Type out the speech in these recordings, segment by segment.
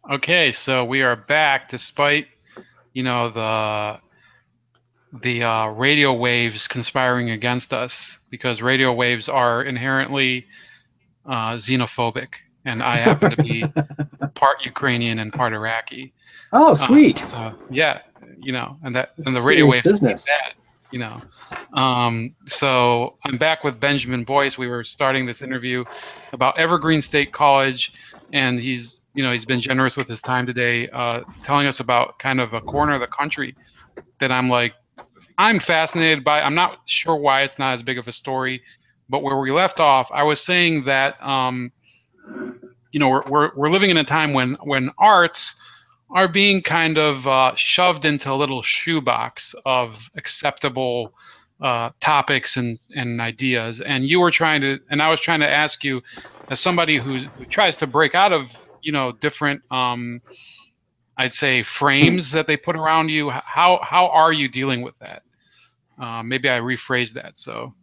Okay, so we are back despite, the radio waves conspiring against us because radio waves are inherently xenophobic, and I happen to be part Ukrainian and part Iraqi. Oh, sweet. So yeah, and That's the radio serious waves hate business. that, you know. So I'm back with Benjamin Boyce. We were starting this interview about Evergreen State College, and he's been generous with his time today, telling us about kind of a corner of the country that I'm fascinated by. I'm not sure why it's not as big of a story, but where we left off, I was saying that we're living in a time when arts are being kind of shoved into a little shoebox of acceptable topics and ideas. And I was trying to ask you, as somebody who tries to break out of different I'd say frames that they put around you. How are you dealing with that? Maybe I rephrased that. So,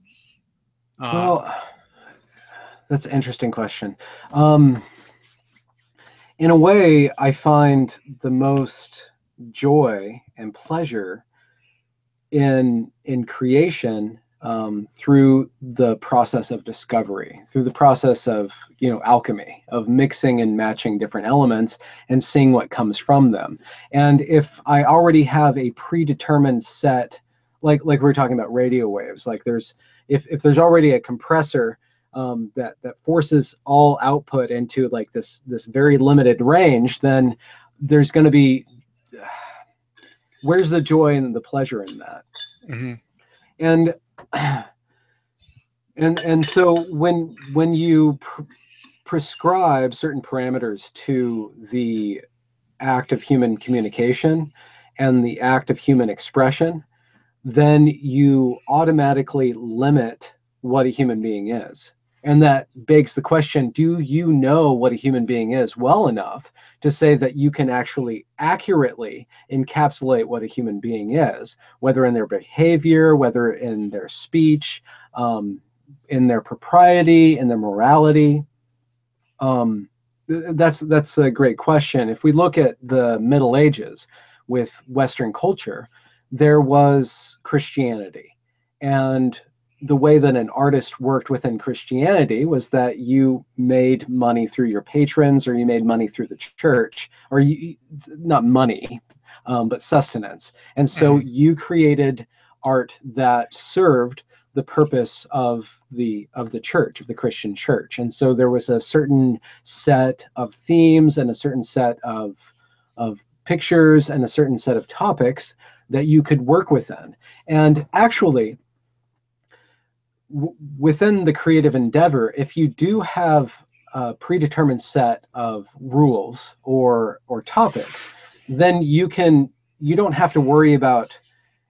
uh, Well, that's an interesting question. Um, in a way, I find the most joy and pleasure in creation through the process of discovery, through the process of alchemy, of mixing and matching different elements and seeing what comes from them. And if I already have a predetermined set, like we were talking about radio waves, like if there's already a compressor that forces all output into like this very limited range, then there's going to be, where's the joy and the pleasure in that? mhm. And and so when you prescribe certain parameters to the act of human communication and the act of human expression, then you automatically limit what a human being is. And that begs the question, do you know what a human being is well enough to say that you can actually accurately encapsulate what a human being is, whether in their behavior, whether in their speech, in their propriety, in their morality? Um, that's a great question. If we look at the Middle Ages with Western culture, there was Christianity, and the way that an artist worked within Christianity was that you made money through your patrons, or you made money through the church, or not money, but sustenance. And so Mhm. you created art that served the purpose of the church, of the Christian church. And so there was a certain set of themes and a certain set of pictures and a certain set of topics that you could work within. And actually, within the creative endeavor, if you do have a predetermined set of rules or topics, then you don't have to worry about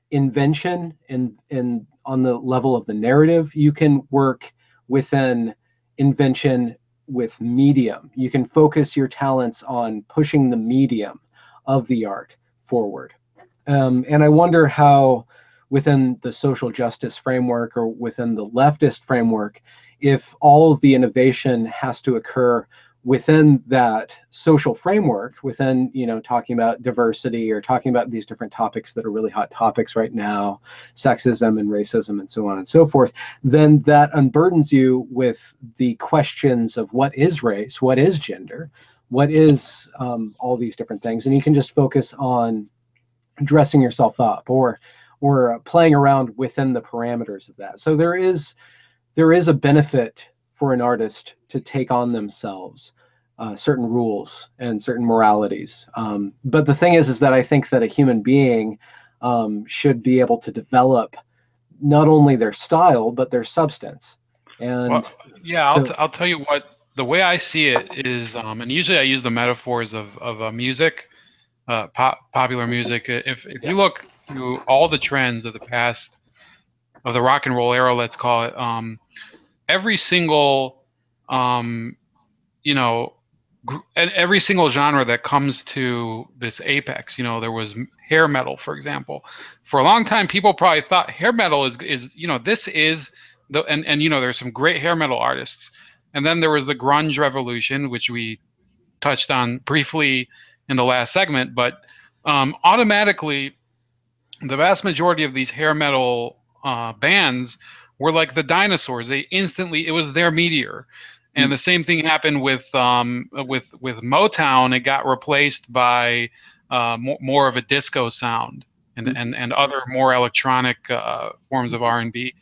invention in on the level of the narrative. You can work within invention with medium. You can focus your talents on pushing the medium of the art forward. And I wonder how, within the social justice framework or within the leftist framework, if all of the innovation has to occur within that social framework, within talking about diversity or talking about these different topics that are really hot topics right now, sexism and racism and so on and so forth, then that unburdens you with the questions of what is race, what is gender, what is all these different things, and you can just focus on dressing yourself up or playing around within the parameters of that. So there is a benefit for an artist to take on themselves certain rules and certain moralities. But the thing is that I think that a human being should be able to develop not only their style but their substance. Well, And yeah, so, I'll tell you what the way I see it is, and usually I use the metaphors of music, popular music. If yeah. you look through all the trends of the past of the rock and roll era, let's call it, every single um, you know, every single genre that comes to this apex. There was hair metal, for example. For a long time, people probably thought hair metal is this is the and there's some great hair metal artists. And then there was the grunge revolution, which we touched on briefly in the last segment, but automatically the vast majority of these hair metal bands were like the dinosaurs. They instantly, it was their meteor. And the same thing happened with Motown. It got replaced by more of a disco sound and other more electronic forms of R&B.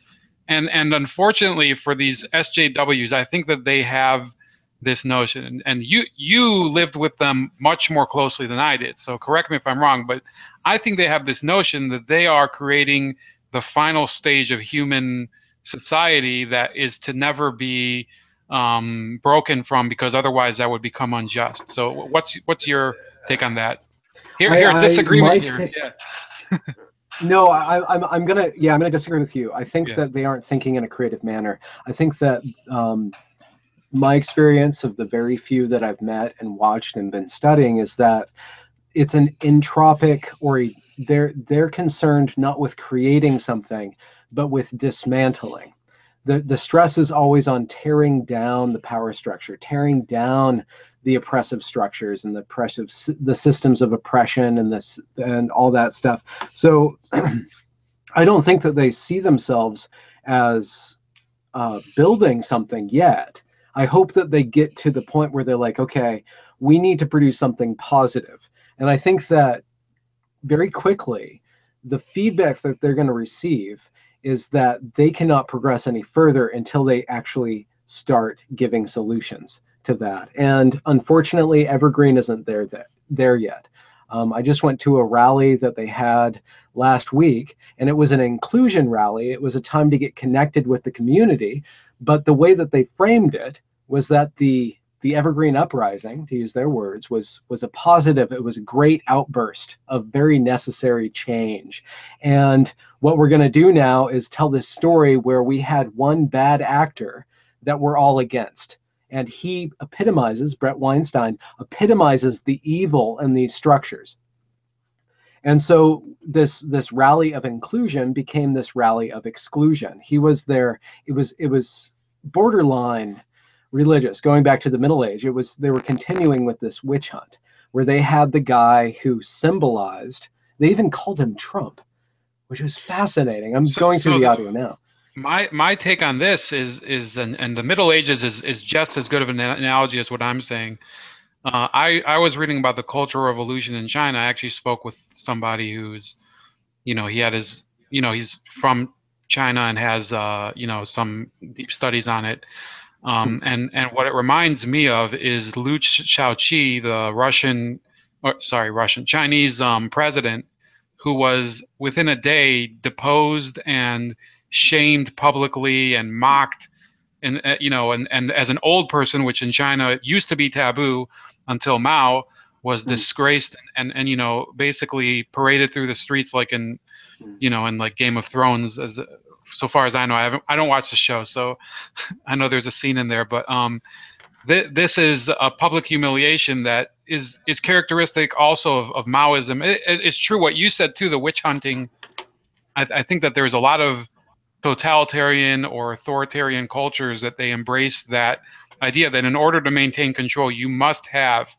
And unfortunately for these SJWs, I think that they have this notion, and you lived with them much more closely than I did, so correct me if I'm wrong, but I think they have this notion that they are creating the final stage of human society that is to never be broken from, because otherwise that would become unjust. So what's your take on that? Here, disagreement My here. take, Yeah. no, I'm gonna disagree with you. I think Yeah. that they aren't thinking in a creative manner. I think that my experience of the very few that I've met and watched and been studying is that it's an entropic, or they're concerned not with creating something, but with dismantling. The stress is always on tearing down the power structure, tearing down the oppressive structures and the systems of oppression and this and all that stuff. So I don't think that they see themselves as building something yet. I hope that they get to the point where they're like, okay, we need to produce something positive. And I think that very quickly, the feedback that they're going to receive is that they cannot progress any further until they actually start giving solutions to that. And unfortunately, Evergreen isn't there yet. I just went to a rally that they had last week, and it was an inclusion rally. It was a time to get connected with the community, but the way that they framed it was that the Evergreen uprising, to use their words, was a positive. It was a great outburst of very necessary change. And what we're going to do now is tell this story where we had one bad actor that we're all against. And he epitomizes, Brett Weinstein epitomizes the evil in these structures. And so this rally of inclusion became this rally of exclusion. He was there. It was borderline religious, going back to the Middle Age. They were continuing with this witch hunt where they had the guy who symbolized. They even called him Trump, which was fascinating. I'm going through the audio now. My take on this is and the Middle Ages is just as good of an analogy as what I'm saying. I was reading about the Cultural Revolution in China. I actually spoke with somebody who's, he had his, he's from China and has, some deep studies on it. And what it reminds me of is Liu Shaoqi, the Chinese president, who was within a day deposed and shamed publicly and mocked, and and as an old person, which in China used to be taboo until Mao, was disgraced and basically paraded through the streets like in like Game of Thrones. As so far as I know, I don't watch the show, so I know there's a scene in there, but this is a public humiliation that is characteristic also of Maoism. It's true what you said too, the witch hunting. I think that there's a lot of totalitarian or authoritarian cultures that they embrace that idea that in order to maintain control, you must have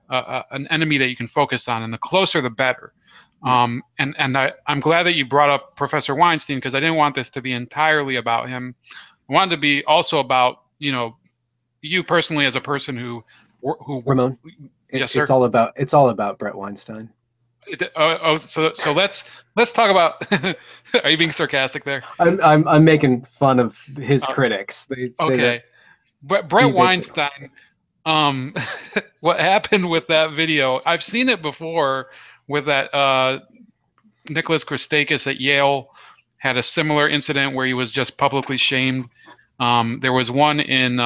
an enemy that you can focus on, and the closer the better. And I'm glad that you brought up Professor Weinstein, because I didn't want this to be entirely about him. I wanted to be also about you personally as a person who Ramon, yes, sir. It's all about Brett Weinstein. So let's talk about. Are you being sarcastic there? I'm making fun of his critics. They say Okay, but Brett Weinstein. What happened with that video? I've seen it before with that Nicholas Christakis at Yale had a similar incident where he was just publicly shamed. There was one and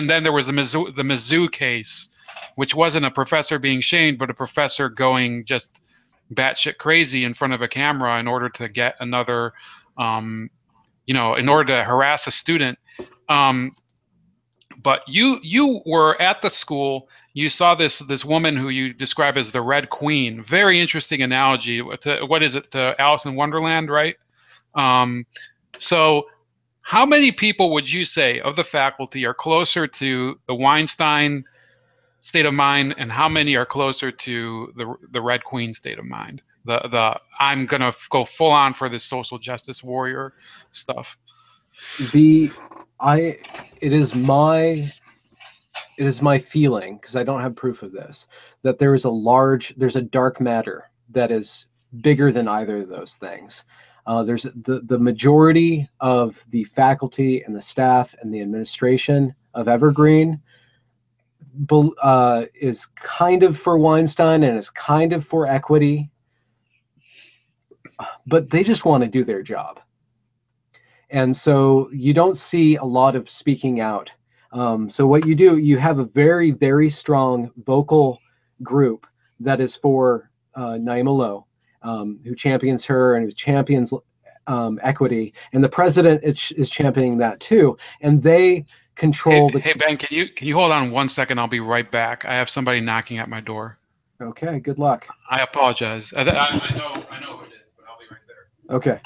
then there was the Mizzou case, which wasn't a professor being shamed, but a professor going just batshit crazy in front of a camera in order to get another, in order to harass a student. But you were at the school. You saw this woman who you describe as the Red Queen. Very interesting analogy. What is it, to Alice in Wonderland, right? So how many people would you say of the faculty are closer to the Weinstein state of mind, and how many are closer to the Red Queen state of mind? The I'm gonna go full on for this social justice warrior stuff. The I it is my feeling, because I don't have proof of this, that there's a dark matter that is bigger than either of those things. There's the majority of the faculty and the staff and the administration of Evergreen is kind of for Weinstein and is kind of for equity, but they just want to do their job. And so you don't see a lot of speaking out. So what you do, you have a very, very strong vocal group that is for Naima Lowe, who champions her and who champions equity. And the president is championing that too. And they control Hey Ben, can you hold on 1 second? I'll be right back. I have somebody knocking at my door. Okay, good luck. I apologize. I know who it is, but I'll be right there. Okay.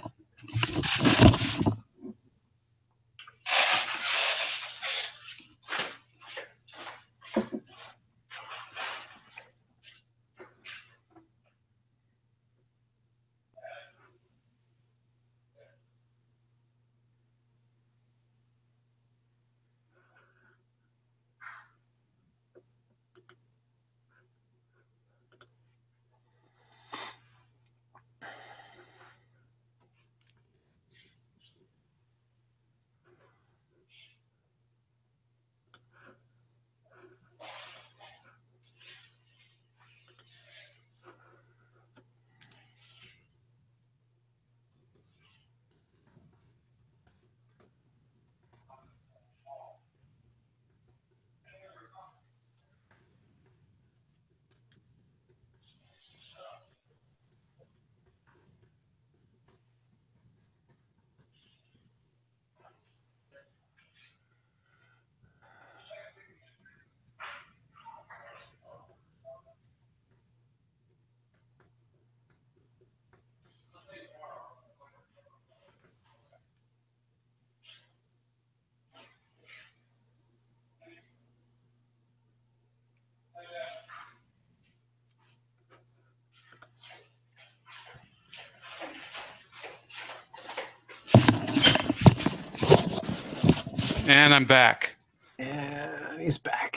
And I'm back. And he's back.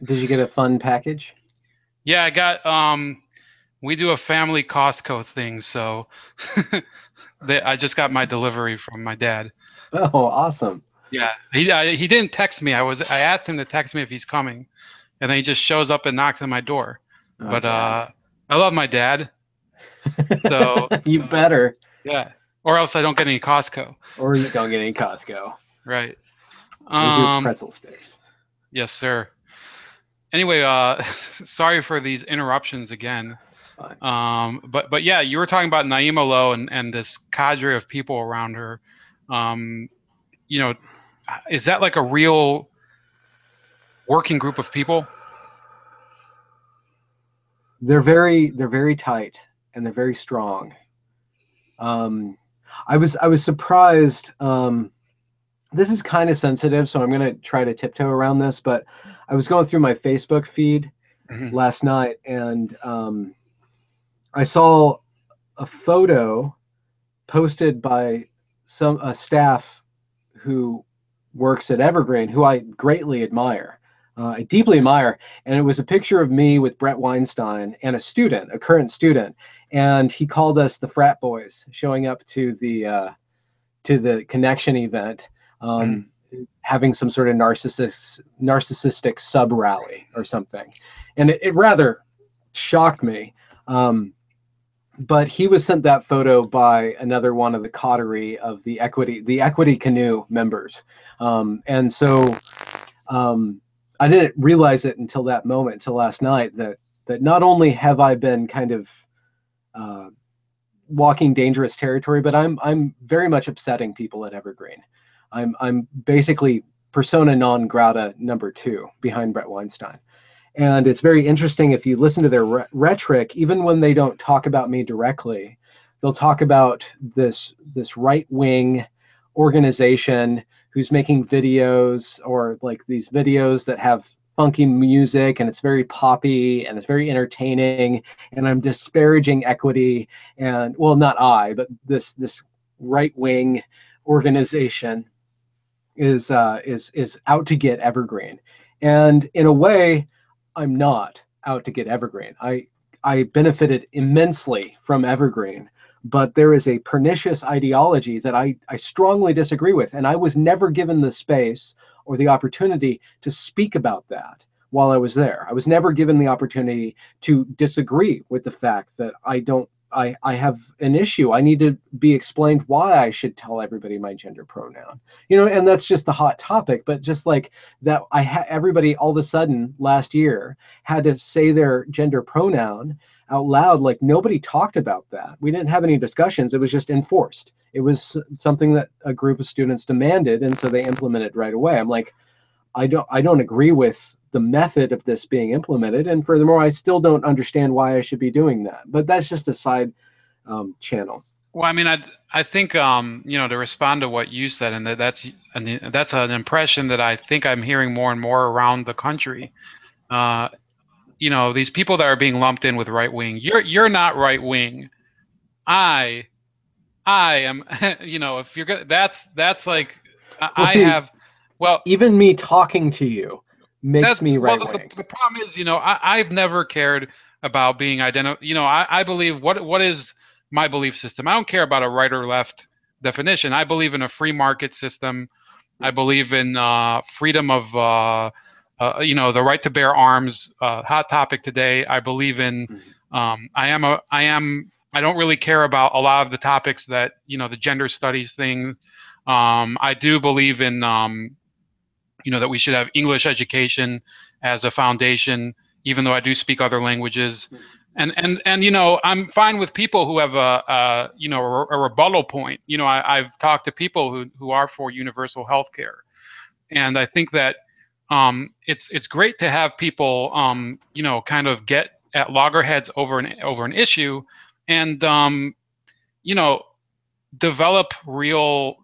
Did you get a fun package? Yeah, I got we do a family Costco thing, so I just got my delivery from my dad. Oh, awesome. Yeah, he didn't text me. I asked him to text me if he's coming, and then he just shows up and knocks on my door. Oh, But Dad. I love my dad, so you better. Yeah, or else I don't get any Costco. Or you don't get any Costco. Right. Here's your pretzel sticks. Yes, sir. Anyway, sorry for these interruptions again. It's fine. But yeah, you were talking about Naima Lowe and this cadre of people around her. You know, is that like a real working group of people? They're very tight and they're very strong. I was surprised. This is kind of sensitive, so I'm going to try to tiptoe around this, but I was going through my Facebook feed last night, and I saw a photo posted by a staff who works at Evergreen, who I greatly admire. I deeply admire. And it was a picture of me with Brett Weinstein and a current student. And he called us the frat boys showing up to the connection event, having some sort of narcissistic sub rally or something. And it rather shocked me. But he was sent that photo by another one of the coterie of the equity canoe members. And so I didn't realize it until that moment, until last night, that not only have I been kind of walking dangerous territory, but I'm very much upsetting people at Evergreen. I'm basically persona non grata number 2 behind Brett Weinstein. And it's very interesting, if you listen to their rhetoric, even when they don't talk about me directly, they'll talk about this right-wing organization who's making videos, or like these videos that have funky music and it's very poppy and it's very entertaining, and I'm disparaging equity, and well, not I, but this right-wing organization is out to get Evergreen. And in a way, I'm not out to get Evergreen. I benefited immensely from Evergreen, but there is a pernicious ideology that I strongly disagree with, and I was never given the space or the opportunity to speak about that while I was there. I was never given the opportunity to disagree with the fact that I have an issue. I need to be explained why I should tell everybody my gender pronoun. And that's just the hot topic, but just like that, everybody all of a sudden last year had to say their gender pronoun out loud. Like, nobody talked about that. We didn't have any discussions. It was just enforced. It was something that a group of students demanded, and so they implemented right away. I'm like, I don't agree with the method of this being implemented, and furthermore, I still don't understand why I should be doing that. But that's just a side channel. Well, I mean, I think to respond to what you said, and that's an impression that I think I'm hearing more and more around the country. These people that are being lumped in with right wing. You're not right wing. I am. If you're gonna, that's like Well, I see, have. Well, even me talking to you makes me right wing. The problem is, I've never cared about being identified. I believe what is my belief system. I don't care about a right or left definition. I believe in a free market system. I believe in freedom of the right to bear arms. Hot topic today. I believe in. I don't really care about a lot of the topics that the gender studies things. I do believe in that we should have English education as a foundation, even though I do speak other languages. And I'm fine with people who have a rebuttal point. I've talked to people who are for universal health care. And I think that it's great to have people kind of get at loggerheads over an issue, and develop real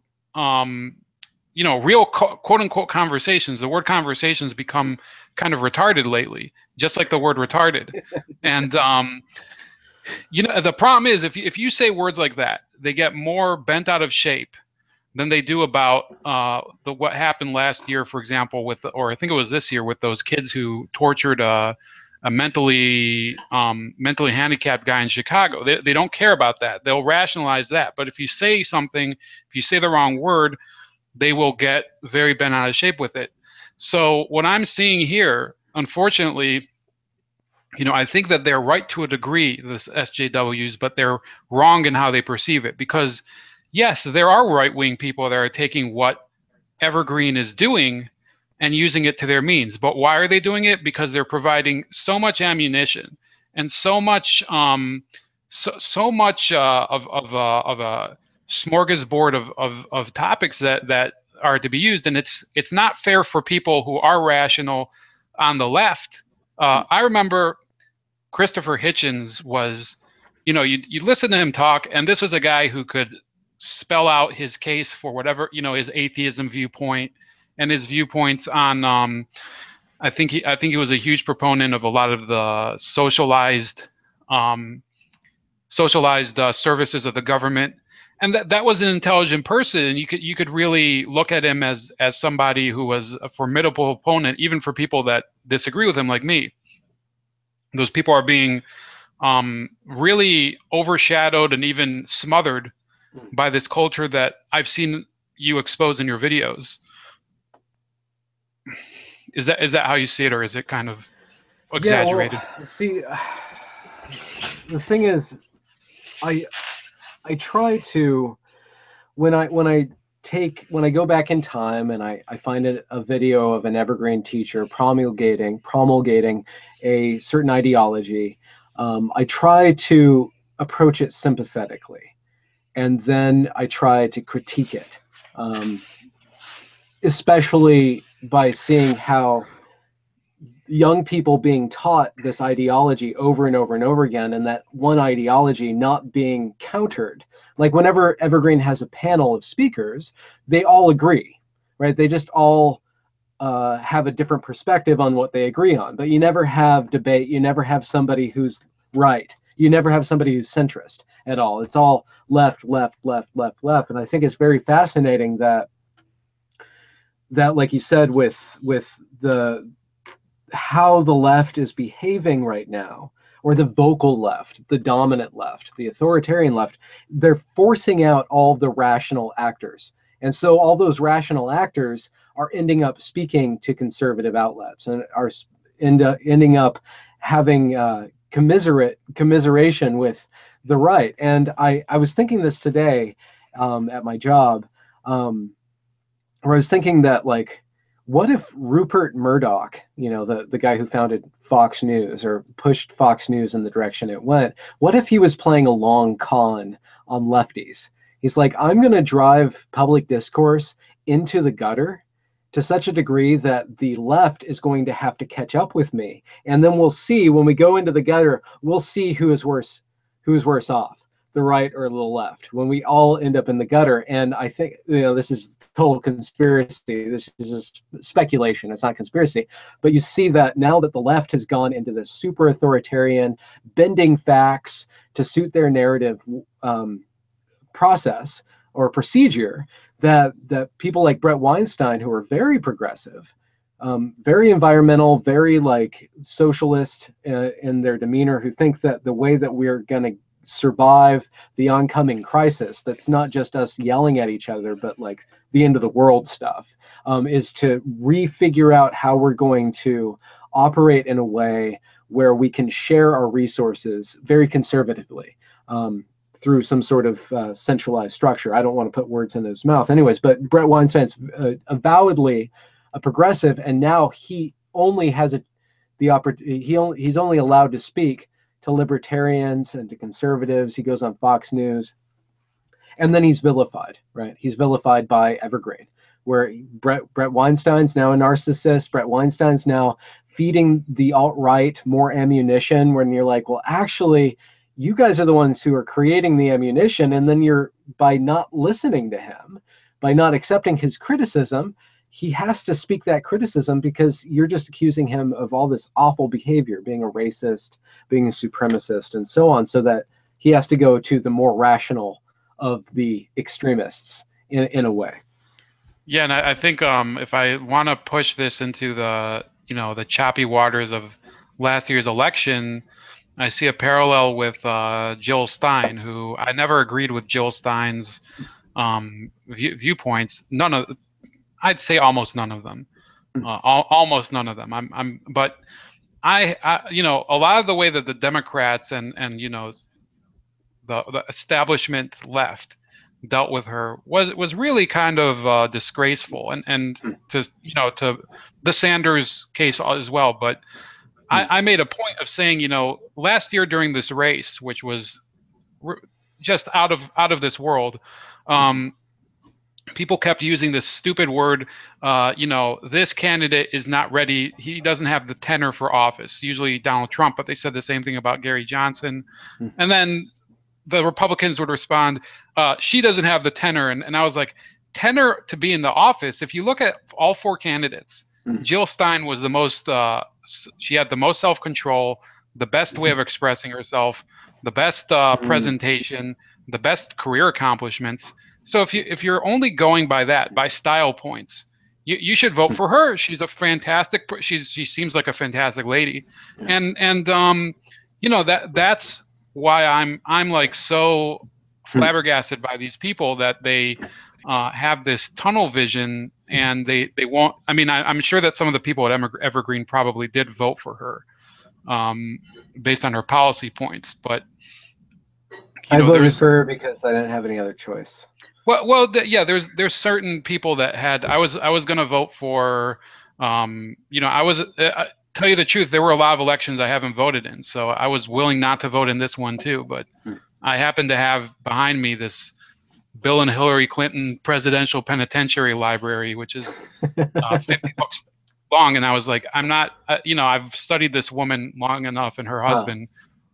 real quote unquote conversations. The word conversations become kind of retarded lately, just like the word retarded. And the problem is if you say words like that, they get more bent out of shape than they do about what happened last year, for example, or I think it was this year, with those kids who tortured a mentally handicapped guy in Chicago. They don't care about that. They'll rationalize that. But if you say something, if you say the wrong word, they will get very bent out of shape with it. So what I'm seeing here, unfortunately, I think that they're right to a degree, this SJWs, but they're wrong in how they perceive it. Because yes, there are right-wing people that are taking what Evergreen is doing and using it to their means. But why are they doing it? Because they're providing so much ammunition and so much so much of a smorgasbord of topics that are to be used, and it's not fair for people who are rational on the left. I remember Christopher Hitchens was, you listen to him talk, and this was a guy who could spell out his case for whatever, his atheism viewpoint and his viewpoints on. I think he was a huge proponent of a lot of the socialized services of the government, and that was an intelligent person. And you could really look at him as somebody who was a formidable opponent, even for people that disagree with him, like me. Those people are being really overshadowed and even smothered by this culture that I've seen you expose in your videos. Is that how you see it, or is it kind of exaggerated? Yeah, well, see, the thing is, I try to, when I go back in time and I find a video of an Evergreen teacher promulgating a certain ideology, I try to approach it sympathetically, and then I try to critique it, especially by seeing how young people being taught this ideology over and over and over again, and that one ideology not being countered. Like whenever Evergreen has a panel of speakers, they all agree. right? They just all have a different perspective on what they agree on. But you never have debate. You never have somebody who's right. You never have somebody who's centrist at all. It's all left, left, left, left, left. And I think it's very fascinating that like you said, with the how the left is behaving right now, or the vocal left, the dominant left, the authoritarian left, they're forcing out all of the rational actors. And so all those rational actors are ending up speaking to conservative outlets and are ending up having commiseration with the right. And I was thinking this today at my job, where I was thinking that, like, what if Rupert Murdoch, the guy who founded Fox News or pushed Fox News in the direction it went, what if he was playing a long con on lefties? He's like, I'm going to drive public discourse into the gutter to such a degree that the left is going to have to catch up with me. And then we'll see, when we go into the gutter, we'll see who is worse off, the right or the left, when we all end up in the gutter. And I think, this is total conspiracy. This is just speculation. It's not conspiracy. But you see that now that the left has gone into this super authoritarian, bending facts to suit their narrative process or procedure, that people like Brett Weinstein, who are very progressive, very environmental, very like socialist in their demeanor, who think that the way that we're going to survive the oncoming crisis, that's not just us yelling at each other, but like the end of the world stuff, is to refigure out how we're going to operate in a way where we can share our resources very conservatively, through some sort of centralized structure. I don't want to put words in his mouth anyways, but Brett Weinstein's avowedly a progressive, and now he only has the opportunity, he's only allowed to speak to libertarians and to conservatives. He goes on Fox News, and then he's vilified, right? He's vilified by Evergreen, where Brett Weinstein's now a narcissist. Brett Weinstein's now feeding the alt-right more ammunition, when you're like, well, actually, you guys are the ones who are creating the ammunition. And then you're, by not listening to him, by not accepting his criticism, he has to speak that criticism, because you're just accusing him of all this awful behavior, being a racist, being a supremacist, and so on, so that he has to go to the more rational of the extremists in a way. Yeah, and I think if I want to push this into the the choppy waters of last year's election, I see a parallel with Jill Stein, who I never agreed with Jill Stein's viewpoints. I'd say almost none of them. Almost none of them. But I a lot of the way that the Democrats and the establishment left dealt with her was really kind of disgraceful, and to the Sanders case as well. But I made a point of saying, last year during this race, which was just out of this world, people kept using this stupid word, this candidate is not ready. He doesn't have the tenor for office. Usually Donald Trump, but they said the same thing about Gary Johnson. And then the Republicans would respond, she doesn't have the tenor. And I was like, tenor to be in the office? If you look at all four candidates, Jill Stein was the most, she had the most self-control, the best way of expressing herself, the best presentation, the best career accomplishments. So if you're only going by that, by style points, you should vote for her. She's a fantastic, she seems like a fantastic lady. And that's why I'm like so flabbergasted by these people, that they have this tunnel vision, and they won't. I mean, I'm sure that some of the people at Evergreen probably did vote for her based on her policy points, but I voted for her because I didn't have any other choice. Yeah, there's certain people that had. I was going to vote for. I was. Tell you the truth, there were a lot of elections I haven't voted in, so I was willing not to vote in this one too. But I happen to have behind me this Bill and Hillary Clinton presidential penitentiary library, which is 50 books long, and I was like, I'm not. I've studied this woman long enough and her husband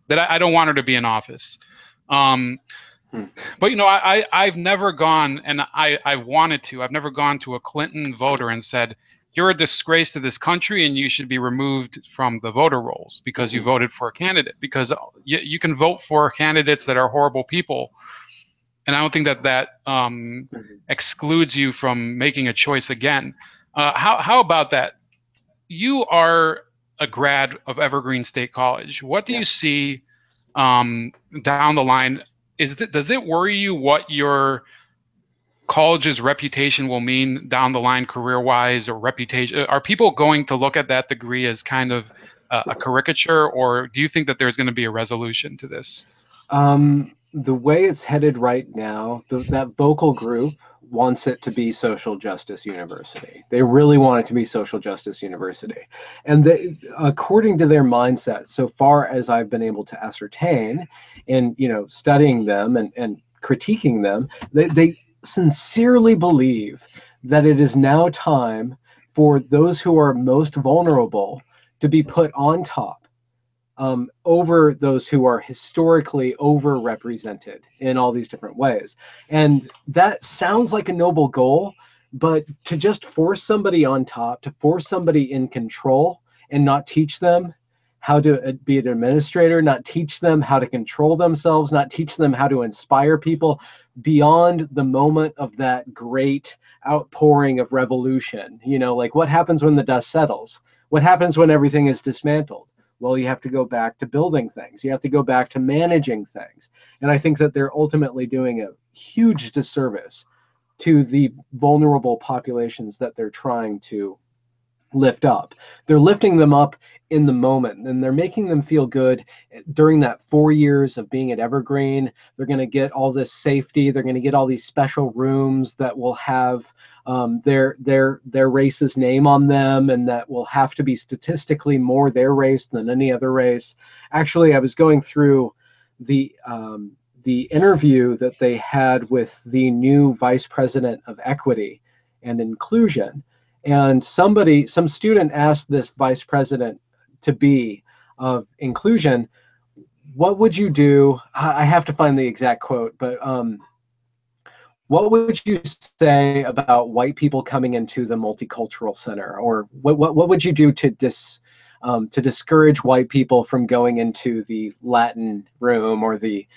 that I don't want her to be in office. Hmm. But I've never gone, and I've wanted to. I've never gone to a Clinton voter and said, "You're a disgrace to this country, and you should be removed from the voter rolls because you Hmm. voted for a candidate." Because you can vote for candidates that are horrible people, and I don't think that Hmm. excludes you from making a choice again. How about that? You are a grad of Evergreen State College. What do Yeah. you see um, down the line? Does it worry you what your college's reputation will mean down the line, career-wise, or reputation? Are people going to look at that degree as kind of a caricature, or do you think that there's going to be a resolution to this? The way it's headed right now, that vocal group wants it to be social justice university. They really want it to be social justice university. And according to their mindset, so far as I've been able to ascertain in, studying them and critiquing them, they sincerely believe that it is now time for those who are most vulnerable to be put on top, over those who are historically overrepresented in all these different ways. And that sounds like a noble goal, but to just force somebody on top, to force somebody in control and not teach them how to be an administrator, not teach them how to control themselves, not teach them how to inspire people beyond the moment of that great outpouring of revolution. Like, what happens when the dust settles? What happens when everything is dismantled? Well, you have to go back to building things. You have to go back to managing things. And I think that they're ultimately doing a huge disservice to the vulnerable populations that they're trying to lift up. They're lifting them up in the moment, and they're making them feel good during that 4 years of being at Evergreen. They're going to get all this safety. They're going to get all these special rooms that will have their race's name on them, and that will have to be statistically more their race than any other race. Actually, I was going through the interview that they had with the new vice president of equity and inclusion, and some student asked this vice president to be of inclusion, what would you do? I have to find the exact quote, but what would you say about white people coming into the multicultural center, or what would you do to discourage white people from going into the Latin room or the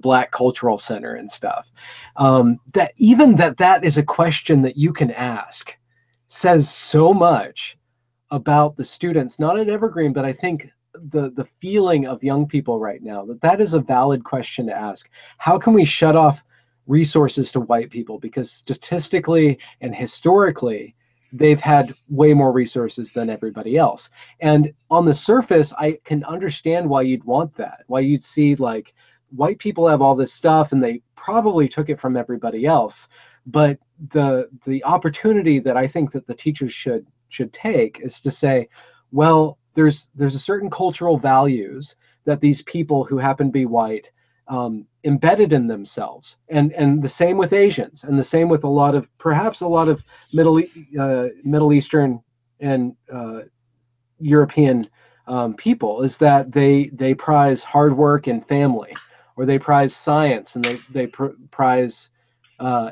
Black cultural center and stuff? That is a question that you can ask says so much about the students, not at Evergreen, but I think the feeling of young people right now, that is a valid question to ask. How can we shut off resources to white people? Because statistically and historically, they've had way more resources than everybody else. And on the surface, I can understand why you'd want that, why you'd see like white people have all this stuff and they probably took it from everybody else. But the opportunity that I think that the teachers should take is to say, well, there's a certain cultural values that these people who happen to be white embedded in themselves, and the same with Asians, and the same with perhaps a lot of Middle Eastern and European people, is that they prize hard work and family, or they prize science, and they prize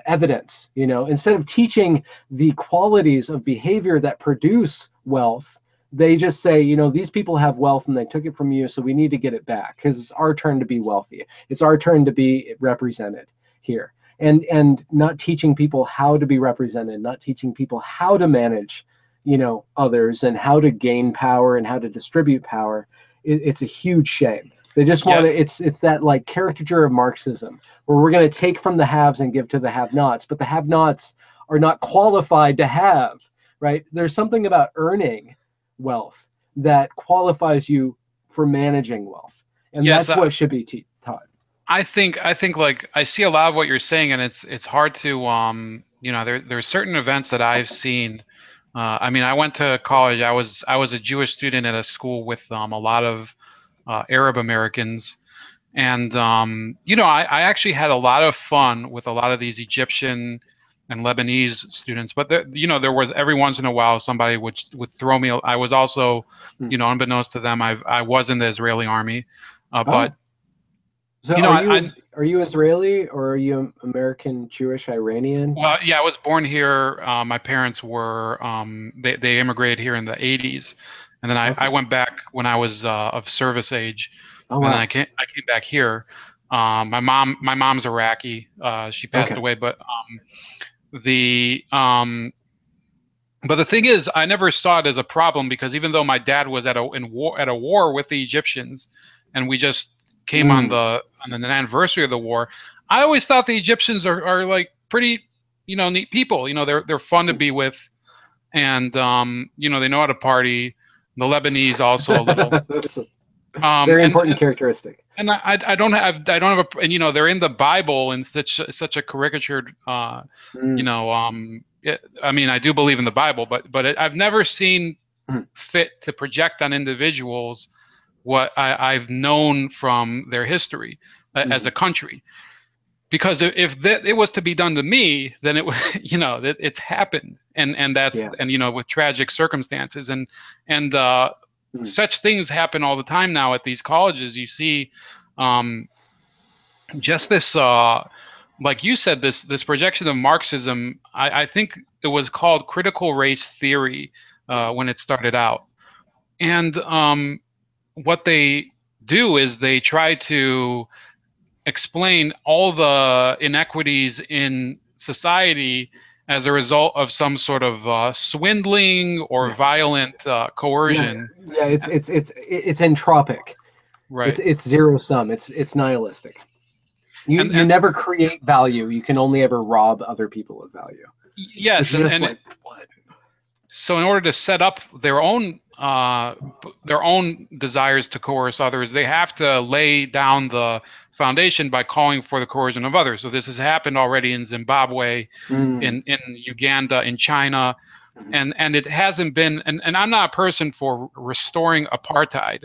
evidence. Instead of teaching the qualities of behavior that produce wealth, they just say, these people have wealth and they took it from you, so we need to get it back because it's our turn to be wealthy. It's our turn to be represented here. And not teaching people how to be represented, not teaching people how to manage, others, and how to gain power and how to distribute power. It's a huge shame. They just want Yeah, to, it's that like caricature of Marxism where we're going to take from the haves and give to the have-nots, but the have-nots are not qualified to have, right? There's something about earning wealth that qualifies you for managing wealth. And yes. that's what should be taught. I think like I see a lot of what you're saying, and it's hard to there's certain events that I've seen. I mean, I went to college. I was a Jewish student at a school with a lot of Arab Americans, and I actually had a lot of fun with a lot of these Egyptian and Lebanese students. But there was every once in a while somebody would throw me. I was also, Hmm. unbeknownst to them, I was in the Israeli army, Oh, but So You know, are you Israeli or are you American Jewish Iranian? well, yeah, I was born here. My parents were they immigrated here in the 80s, and then I Okay. went back when I was of service age, Oh and then wow. I came back here. My mom's Iraqi. She passed Okay. away, the um, but the thing is, I never saw it as a problem because even though my dad was at a war with the Egyptians, and we just came on Mm, an anniversary of the war, I always thought the Egyptians are like pretty, neat people. They're fun to be with, and they know how to party. The Lebanese also a little. that's a Um, very and important characteristic. and I don't have a, and they're in the Bible in such a caricatured Mm, I mean, I do believe in the Bible, I've never seen mm, fit to project on individuals what I've known from their history as mm, a country. Because if that it was to be done to me, then it was, it's happened, yeah. and with tragic circumstances, and Mm, such things happen all the time now at these colleges. You see, um, just this like you said, this projection of Marxism. I think it was called critical race theory when it started out, and what they do is they try to explain all the inequities in society as a result of some sort of swindling or yeah. violent Yeah. coercion. Yeah. It's entropic. Right. It's zero sum. It's nihilistic. You And never create value. You can only ever rob other people of value, which yes, is just like what? so in order to set up their own desires to coerce others, they have to lay down the foundation by calling for the coercion of others. So this has happened already in Zimbabwe, Mm, in Uganda, in China, mhm, and it hasn't been. And I'm not a person for restoring apartheid,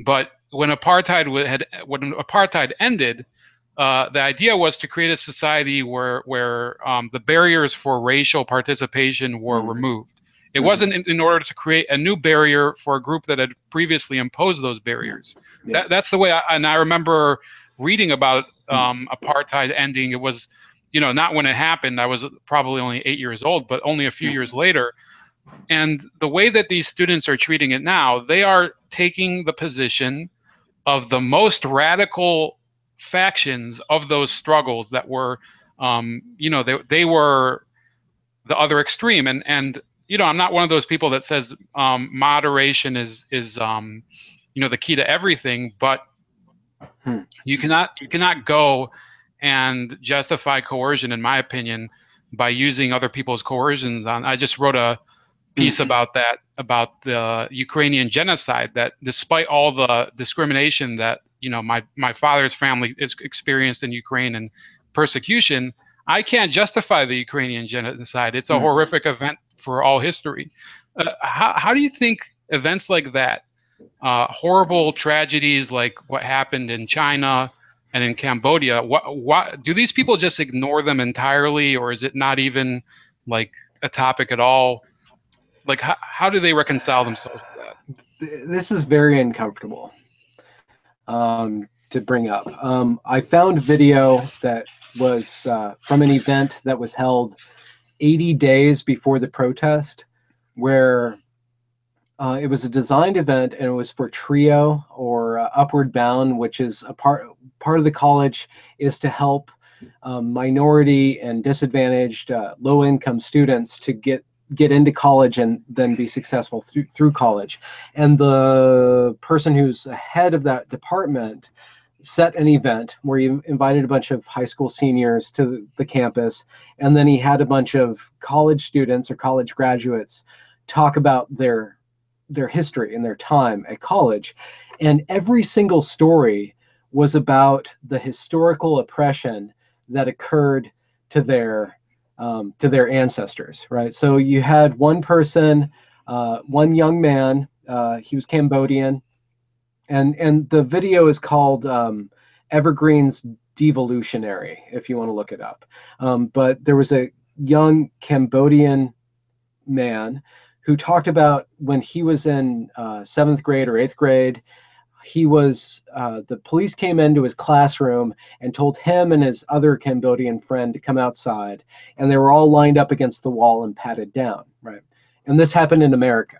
but when apartheid ended, the idea was to create a society where the barriers for racial participation were mhm, removed. It mhm. wasn't in order to create a new barrier for a group that had previously imposed those Yeah. barriers. Yeah. That's the way. And I remember reading about Mm, apartheid ending. It was, not when it happened. I was probably only 8 years old, but only a few years mhm, later. And the way that these students are treating it now, they are taking the position of the most radical factions of those struggles that were, they were the other extreme. And I'm not one of those people that says moderation is the key to everything, but mm, you cannot go and justify coercion, in my opinion, by using other people's coercions on. I just wrote a piece mm, about that, about the Ukrainian genocide, that despite all the discrimination that my father's family is experienced in Ukraine and persecution, I can't justify the Ukrainian genocide. It's a mm. horrific event for all history. How do you think events like that, horrible tragedies like what happened in China and in Cambodia, what do these people just ignore them entirely, or is it not even like a topic at all? Like how do they reconcile themselves with that? This is very uncomfortable to bring up. I found video that was from an event that was held 80 days before the protest, where it was a designed event and it was for TRIO or Upward Bound, which is a part of the college is to help minority and disadvantaged low-income students to get into college and then be successful through college. And the person who's head of that department set an event where he invited a bunch of high school seniors to the campus, and then he had a bunch of college students or college graduates talk about their history and their time at college. And every single story was about the historical oppression that occurred to their ancestors, right? So you had one person, one young man, he was Cambodian, and the video is called Evergreen's Devolutionary, if you want to look it up. But there was a young Cambodian man who talked about when he was in seventh grade or eighth grade, the police came into his classroom and told him and his other Cambodian friend to come outside, and they were all lined up against the wall and patted down, right? And this happened in America.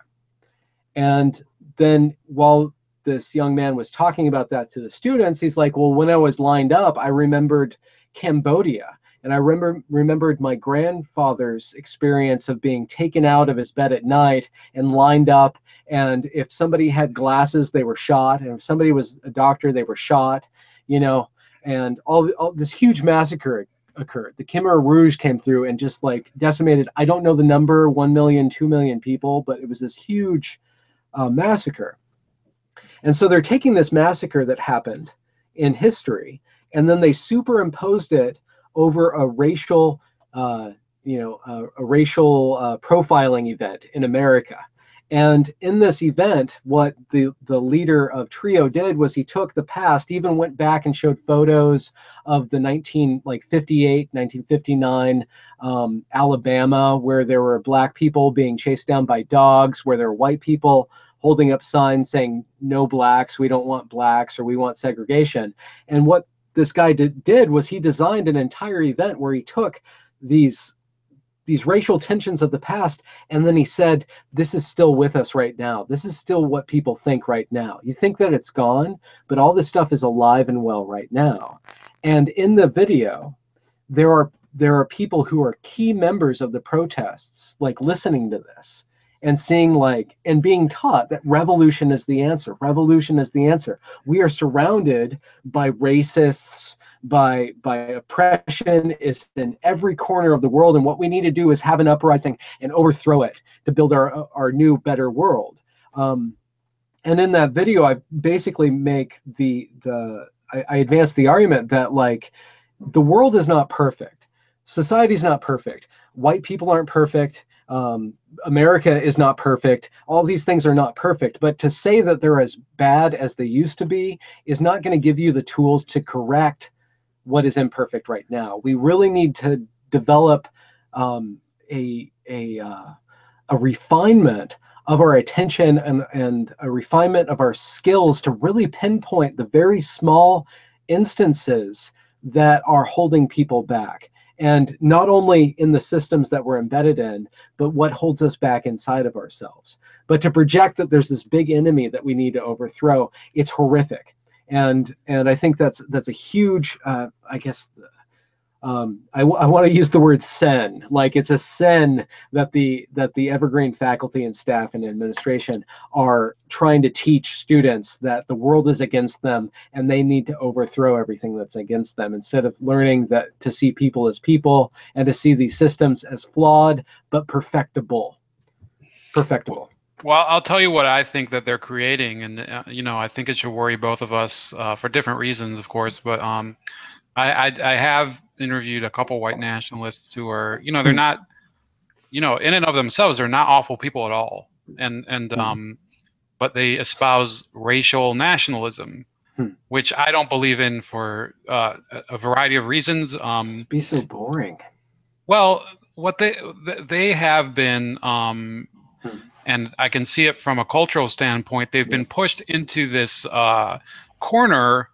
And then while this young man was talking about that to the students, he's like, well, when I was lined up, I remembered Cambodia. And I remembered my grandfather's experience of being taken out of his bed at night and lined up. And if somebody had glasses, they were shot. And if somebody was a doctor, they were shot, you know, and all this huge massacre occurred. The Khmer Rouge came through and just like decimated, I don't know the number, 1 million, 2 million people, but it was this huge massacre. And so they're taking this massacre that happened in history, and then they superimposed it over a racial, profiling event in America. And in this event, what the leader of Trio did was he took the past, even went back and showed photos of the 1959 Alabama, where there were black people being chased down by dogs, where there were white people holding up signs saying no blacks, we don't want blacks, or we want segregation. And what this guy did was he designed an entire event where he took these racial tensions of the past, and then he said, this is still with us right now. This is still what people think right now. You think that it's gone, but all this stuff is alive and well right now. And in the video, there are people who are key members of the protests, like listening to this and seeing and being taught that revolution is the answer. Revolution is the answer. We are surrounded by racists, by oppression is in every corner of the world, and what we need to do is have an uprising and overthrow it to build our new, better world. And in that video, I basically make I advance the argument that the world is not perfect. Society's not perfect. White people aren't perfect. America is not perfect. All these things are not perfect. But to say that they're as bad as they used to be is not going to give you the tools to correct what is imperfect right now. We really need to develop a refinement of our attention and a refinement of our skills to really pinpoint the very small instances that are holding people back. And not only in the systems that we're embedded in, but what holds us back inside of ourselves. But to project that there's this big enemy that we need to overthrow, it's horrific. And I think that's a huge, I want to use the word sin. It's a sin that the Evergreen faculty and staff and administration are trying to teach students that the world is against them and they need to overthrow everything that's against them, instead of learning that to see people as people and to see these systems as flawed but perfectible. Well, I'll tell you what I think that they're creating, and I think it should worry both of us for different reasons, of course. But I have interviewed a couple white nationalists who are, they're not, in and of themselves, they're not awful people at all, but they espouse racial nationalism, which I don't believe in for a variety of reasons. It'd be so boring. Well, what they have been. And I can see it from a cultural standpoint. They've been pushed into this corner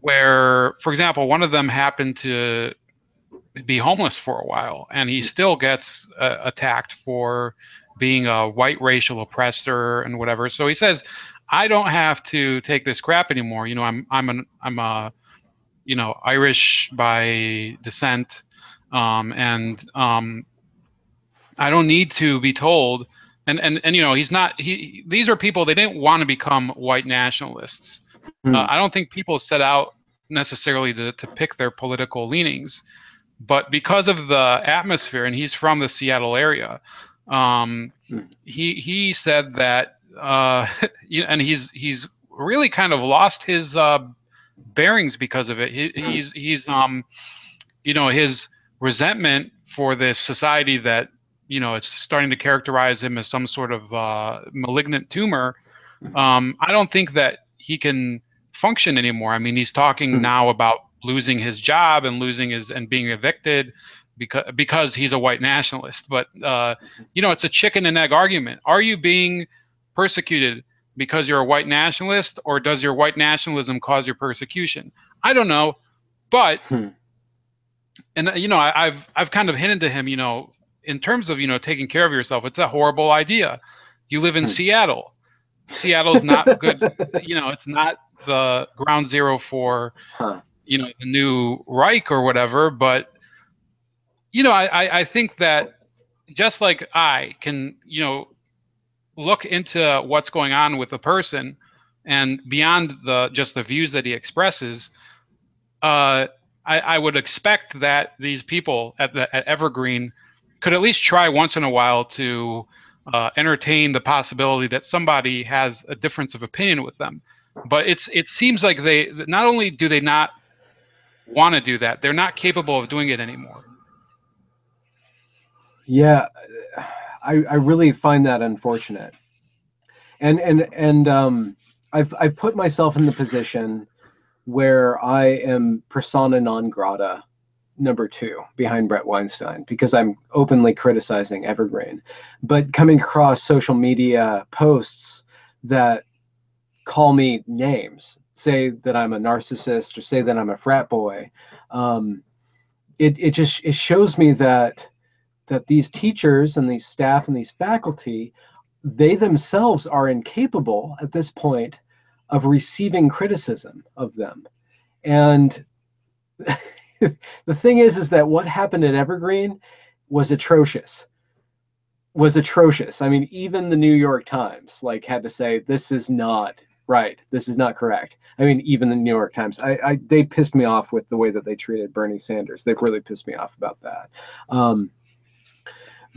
where, for example, one of them happened to be homeless for a while, and he still gets attacked for being a white racial oppressor and whatever. So he says, I don't have to take this crap anymore. I'm a Irish by descent, and I don't need to be told. And these are people, they didn't want to become white nationalists. I don't think people set out necessarily to pick their political leanings, but because of the atmosphere, and he's from the Seattle area, he said that, and he's really kind of lost his bearings because of it. He's his resentment for this society that, it's starting to characterize him as some sort of malignant tumor. I don't think that he can function anymore. I mean, he's talking now about losing his job and being evicted because he's a white nationalist. But it's a chicken and egg argument. Are you being persecuted because you're a white nationalist, or does your white nationalism cause your persecution? I don't know, but and I've kind of hinted to him, in terms of taking care of yourself, it's a horrible idea. You live in Seattle. Seattle's not good. It's not the ground zero for Huh. the new Reich or whatever. But I think that just like I can look into what's going on with a person, and beyond just the views that he expresses, I would expect that these people at Evergreen could at least try once in a while to entertain the possibility that somebody has a difference of opinion with them. But it seems like they not only do they not want to do that, they're not capable of doing it anymore. Yeah, I really find that unfortunate. And I've put myself in the position where I am persona non grata number two behind Brett Weinstein, because I'm openly criticizing Evergreen, but coming across social media posts that call me names, say that I'm a narcissist or say that I'm a frat boy, it shows me that these teachers and these staff and these faculty, they themselves are incapable at this point of receiving criticism of them. And the thing is that what happened at Evergreen was atrocious. I mean, even the New York Times had to say, this is not right. This is not correct. I mean, even the New York Times, they pissed me off with the way that they treated Bernie Sanders. They really pissed me off about that.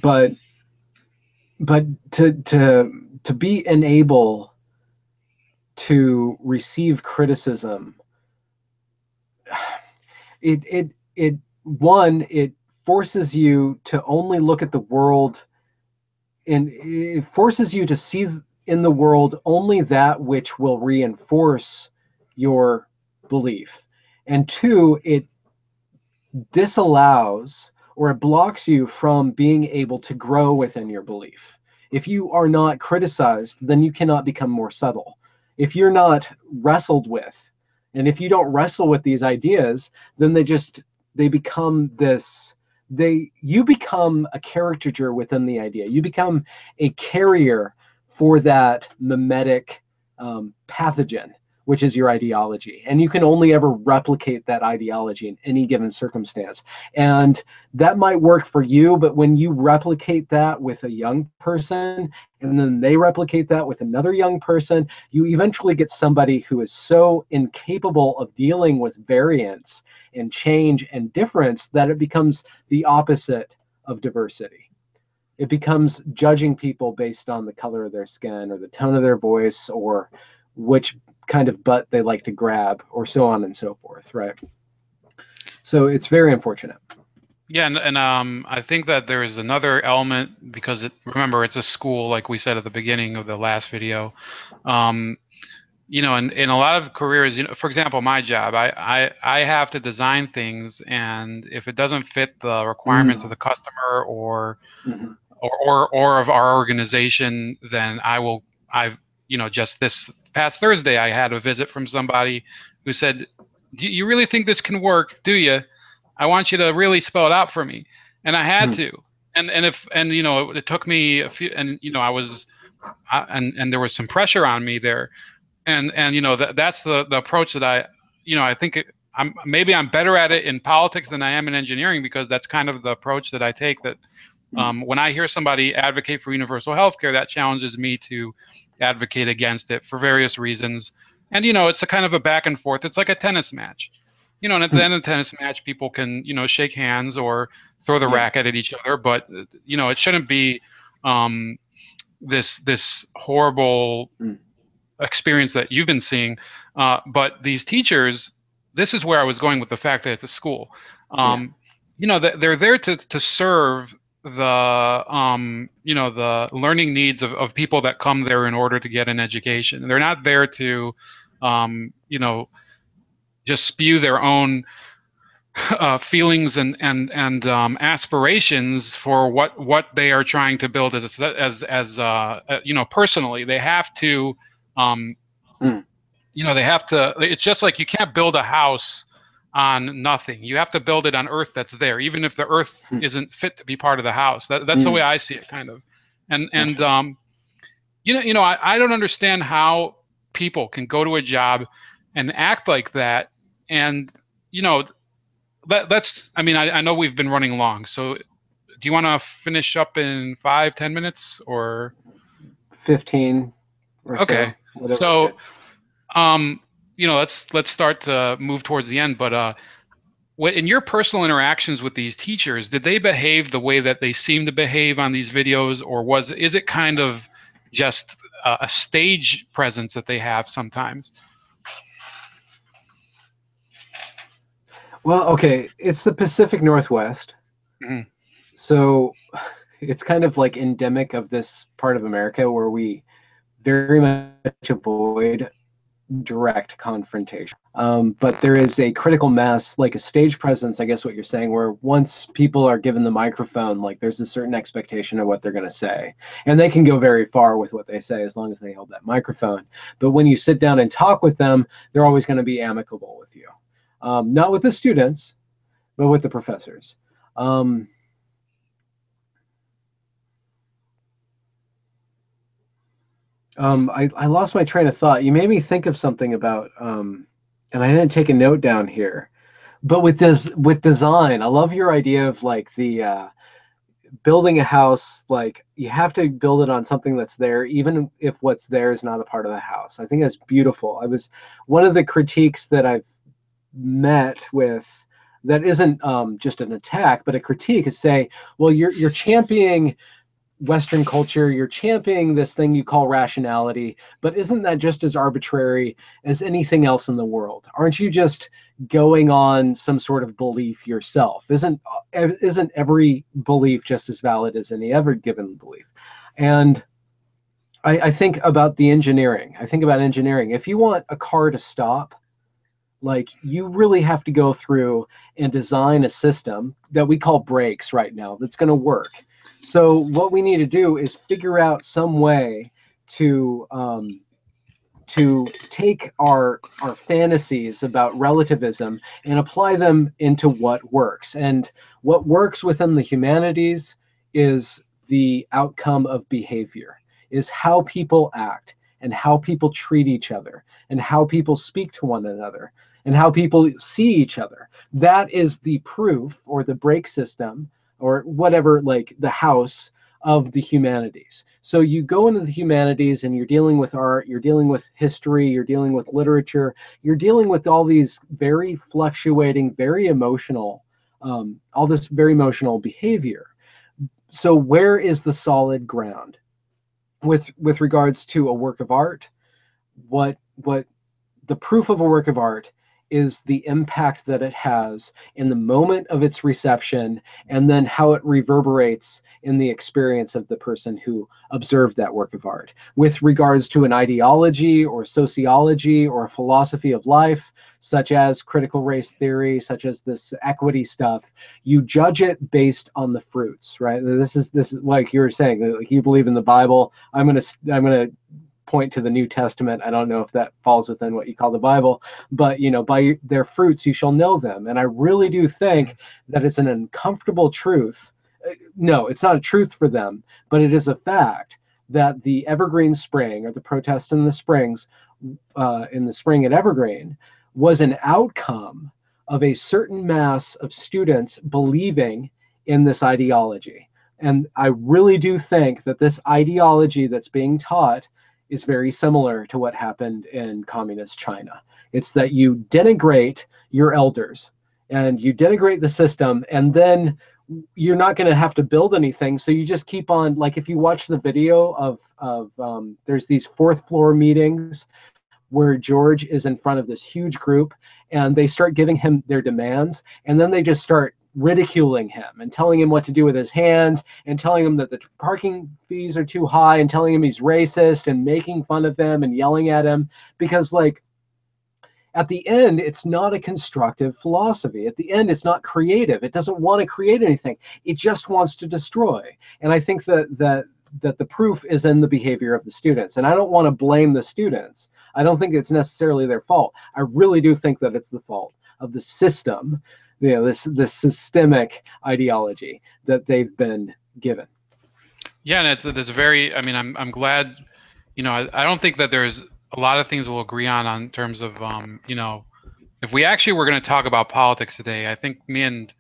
But to be unable to receive criticism, it forces you to only look at the world, and it forces you to see in the world only that which will reinforce your belief. And two, it disallows, or it blocks you from being able to grow within your belief. If you are not criticized, then you cannot become more subtle. If you're not wrestled with, and if you don't wrestle with these ideas, then they become this, you become a caricature within the idea. You become a carrier for that mimetic pathogen, which is your ideology. And you can only ever replicate that ideology in any given circumstance. And that might work for you, but when you replicate that with a young person, and then they replicate that with another young person, you eventually get somebody who is so incapable of dealing with variance and change and difference that it becomes the opposite of diversity. It becomes judging people based on the color of their skin or the tone of their voice or which kind of butt they like to grab, or so on and so forth, right? So it's very unfortunate. Yeah, and I think that there is another element, because remember, it's a school, like we said at the beginning of the last video. In a lot of careers, for example, my job, I have to design things, and if it doesn't fit the requirements of the customer or of our organization, then just this past Thursday, I had a visit from somebody who said, "Do you really think this can work? Do you? I want you to really spell it out for me." And I had to. And it took me a few, and I was, and there was some pressure on me there. And that's the approach that I think maybe I'm better at it in politics than I am in engineering, because that's kind of the approach that I take. That when I hear somebody advocate for universal health care, that challenges me to advocate against it for various reasons. And it's a kind of a back and forth. It's like a tennis match. And at the end of the tennis match, people can shake hands or throw the racket at each other, but it shouldn't be this horrible experience that you've been seeing. But these teachers, this is where I was going with the fact that it's a school. They're there to serve the the learning needs of people that come there in order to get an education. They're not there to just spew their own feelings and aspirations for what they are trying to build as personally. They have to Hmm. They have to. It's just like you can't build a house on nothing. You have to build it on earth that's there, even if the earth Hmm. isn't fit to be part of the house. That's the way Hmm. I see it, kind of. And Interesting. I don't understand how people can go to a job and act like that. And you know, let's. I mean, I know we've been running long, so do you want to finish up in 5, 10 minutes or? 15 or Okay, so, whatever's so good. um, let's start to move towards the end. But in your personal interactions with these teachers, did they behave the way that they seem to behave on these videos, or is it kind of just a stage presence that they have sometimes? Well, okay, it's the Pacific Northwest, Mhm. so it's kind of like endemic of this part of America where we very much avoid direct confrontation. But there is a critical mass, like a stage presence, I guess what you're saying, where once people are given the microphone, like there's a certain expectation of what they're going to say. And they can go very far with what they say as long as they hold that microphone. But when you sit down and talk with them, they're always going to be amicable with you. Not with the students, but with the professors. Um, I lost my train of thought. You made me think of something about, and I didn't take a note down here. But with design, I love your idea of like the building a house. Like you have to build it on something that's there, even if what's there is not a part of the house. I think that's beautiful. I was one of the critiques that I've met with that isn't just an attack, but a critique is say, well, you're championing Western culture, you're championing this thing you call rationality, but isn't that just as arbitrary as anything else in the world? Aren't you just going on some sort of belief yourself? Isn't every belief just as valid as any ever given belief? And I think about the engineering. I think about engineering. If you want a car to stop, like you really have to go through and design a system that we call brakes right now that's going to work. So what we need to do is figure out some way to take our fantasies about relativism and apply them into what works. And what works within the humanities is the outcome of behavior, is how people act and how people treat each other and how people speak to one another and how people see each other. That is the proof or the break system or whatever, like the house of the humanities. So you go into the humanities and you're dealing with art, you're dealing with history, you're dealing with literature, you're dealing with all these very fluctuating, very emotional, all this very emotional behavior. So where is the solid ground with regards to a work of art? What the proof of a work of art is the impact that it has in the moment of its reception and then how it reverberates in the experience of the person who observed that work of art. With regards to an ideology or sociology or a philosophy of life, such as critical race theory, such as this equity stuff, you judge it based on the fruits, right? This is like you were saying, like you believe in the Bible. I'm gonna point to the New Testament. I don't know if that falls within what you call the Bible, but by their fruits you shall know them. And I really do think that it's an uncomfortable truth. No, it's not a truth for them, but it is a fact that the Evergreen Spring or the protest in the springs, in the spring at Evergreen, was an outcome of a certain mass of students believing in this ideology. And I really do think that this ideology that's being taught is very similar to what happened in communist China. It's that you denigrate your elders and you denigrate the system, and then you're not going to have to build anything. So you just keep on, like if you watch the video of there's these fourth floor meetings where George is in front of this huge group and they start giving him their demands, and then they just start ridiculing him and telling him what to do with his hands and telling him that the parking fees are too high and telling him he's racist and making fun of him and yelling at him because, like, at the end, it's not a constructive philosophy. At the end, it's not creative. It doesn't want to create anything. It just wants to destroy. And I think that that the proof is in the behavior of the students. And I don't want to blame the students. I don't think it's necessarily their fault. I really do think that it's the fault of the system, this systemic ideology that they've been given. Yeah, and it's very. I mean, I'm glad. I don't think that there's a lot of things we'll agree on terms of if we actually were going to talk about politics today, I think me and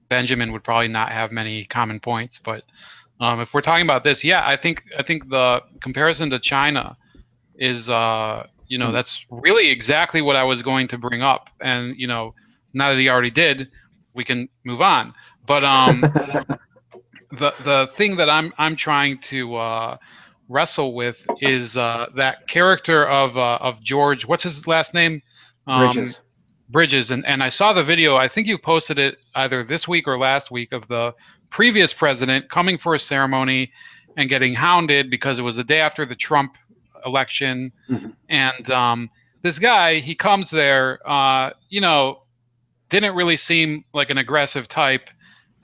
Benjamin would probably not have many common points. But if we're talking about this, yeah, I think the comparison to China is that's really exactly what I was going to bring up. And now that he already did, we can move on. But the thing that I'm trying to wrestle with is that character of George. What's his last name? Um, Bridges. Bridges. And I saw the video. I think you posted it either this week or last week of the previous president coming for a ceremony and getting hounded because it was the day after the Trump election. Mm-hmm. And this guy, he comes there, didn't really seem like an aggressive type.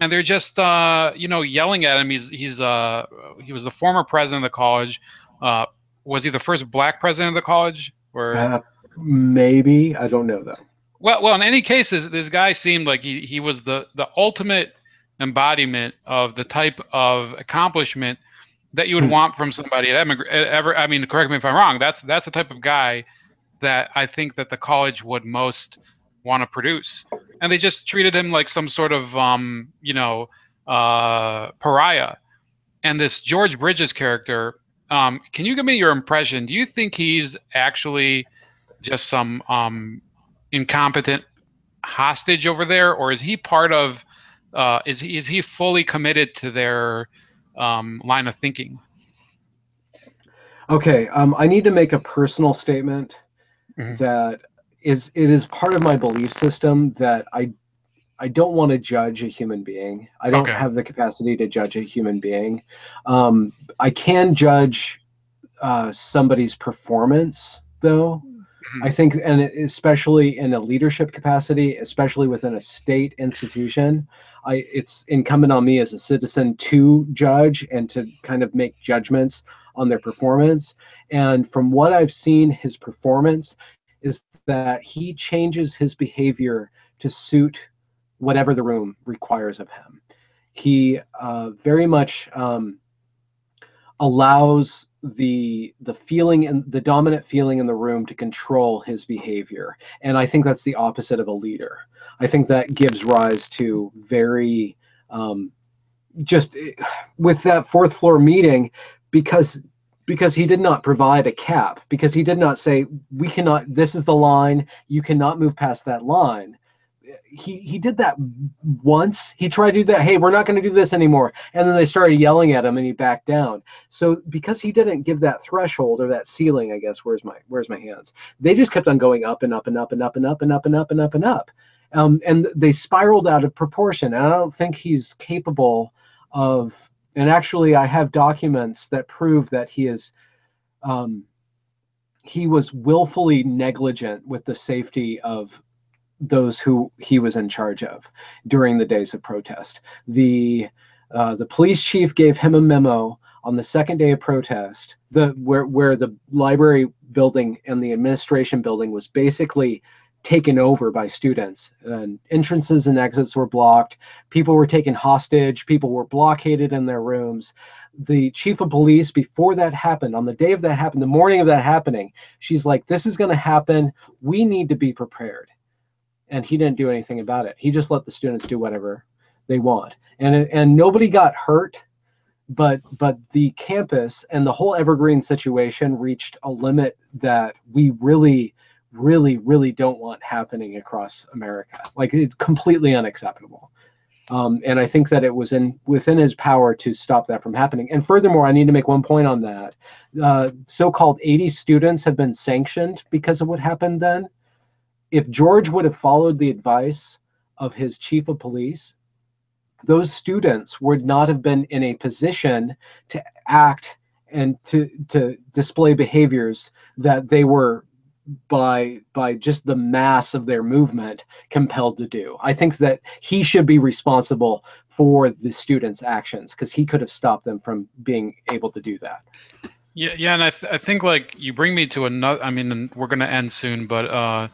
And they're just, yelling at him. He was the former president of the college. Was he the first black president of the college? Or maybe, I don't know though. Well, in any case, this guy seemed like he was the ultimate embodiment of the type of accomplishment that you would want from somebody at I mean, correct me if I'm wrong. That's the type of guy that I think that the college would most want to produce. And they just treated him like some sort of pariah. And this George Bridges character, can you give me your impression? Do you think he's actually just some incompetent hostage over there, or is he part of? Is he fully committed to their line of thinking? Okay, I need to make a personal statement that it is part of my belief system that I don't want to judge a human being. I don't have the capacity to judge a human being. I can judge somebody's performance, though. I think, and especially in a leadership capacity, especially within a state institution, it's incumbent on me as a citizen to judge and to kind of make judgments on their performance. And from what I've seen, his performance is that he changes his behavior to suit whatever the room requires of him. He very much allows the feeling and the dominant feeling in the room to control his behavior. And I think that's the opposite of a leader. I think that gives rise to very just with that fourth floor meeting, because he did not provide a cap, because he did not say, we cannot, this is the line, you cannot move past that line. He did that once. He tried to do that. Hey, we're not going to do this anymore. And then they started yelling at him and he backed down. So because he didn't give that threshold or that ceiling, I guess, where's my hands? They just kept on going up and up and up and up and up and up and up and up and up. And they spiraled out of proportion. And I don't think he's capable of, and actually I have documents that prove that he was willfully negligent with the safety of those who he was in charge of during the days of protest. The police chief gave him a memo on the second day of protest, where the library building and the administration building was basically taken over by students, and entrances and exits were blocked. People were taken hostage. People were blockaded in their rooms. The chief of police, before that happened, on the day of that happened, the morning of that happening, she's like, this is going to happen. We need to be prepared. And he didn't do anything about it. He just let the students do whatever they want. And nobody got hurt, but the campus and the whole Evergreen situation reached a limit that we really, really, really don't want happening across America. Like, it's completely unacceptable. And I think that it was within his power to stop that from happening. And furthermore, I need to make one point on that. So-called 80 students have been sanctioned because of what happened then. If George would have followed the advice of his chief of police, those students would not have been in a position to act and to display behaviors that they were, by just the mass of their movement, compelled to do. I think that he should be responsible for the students' actions, because he could have stopped them from being able to do that. Yeah, and I think like you bring me to another. I mean, we're gonna end soon, but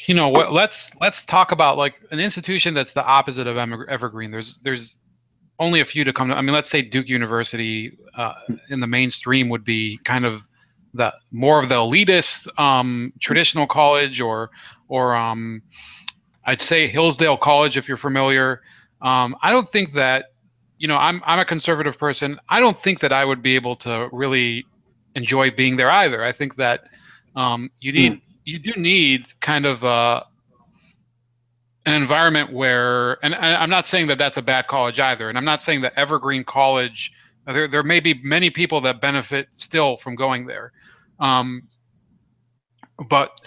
you know what? Let's talk about like an institution that's the opposite of Evergreen. There's only a few to come to. I mean, let's say Duke University in the mainstream would be kind of the more of the elitist traditional college, or I'd say Hillsdale College if you're familiar. I don't think that, you know, I'm a conservative person. I don't think that I would be able to really enjoy being there either. I think that you do need kind of an environment where, and I'm not saying that that's a bad college either, and I'm not saying that Evergreen College, there may be many people that benefit still from going there, but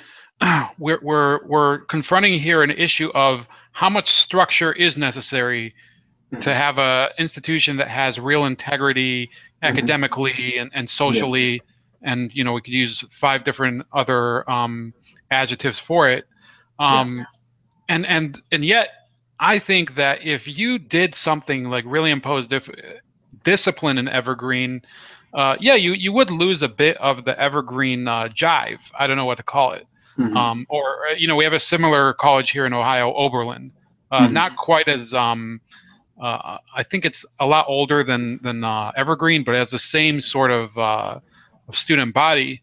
we're confronting here an issue of how much structure is necessary to have a institution that has real integrity academically and socially, and you know we could use 5 different other adjectives for it. And yet, I think that if you did something like really impose discipline in Evergreen, yeah, you would lose a bit of the Evergreen jive. I don't know what to call it. Or you know, we have a similar college here in Ohio, Oberlin. Not quite as I think it's a lot older than Evergreen, but it has the same sort of student body.